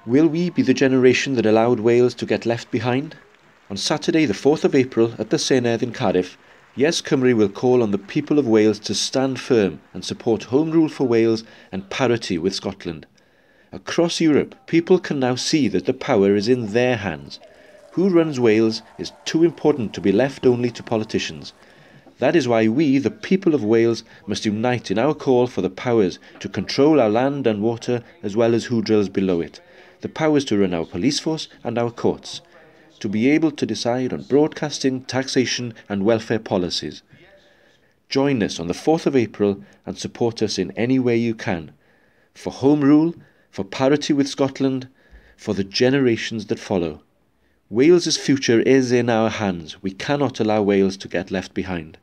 Will we be the generation that allowed Wales to get left behind? On Saturday the 4th of April at the Senedd in Cardiff, YesCymru will call on the people of Wales to stand firm and support Home Rule for Wales and parity with Scotland. Across Europe, people can now see that the power is in their hands. Who runs Wales is too important to be left only to politicians. That is why we, the people of Wales, must unite in our call for the powers to control our land and water as well as who drills below it, the powers to run our police force and our courts, to be able to decide on broadcasting, taxation and welfare policies. Join us on the 4th of April and support us in any way you can, for Home Rule, for parity with Scotland, for the generations that follow. Wales's future is in our hands. We cannot allow Wales to get left behind.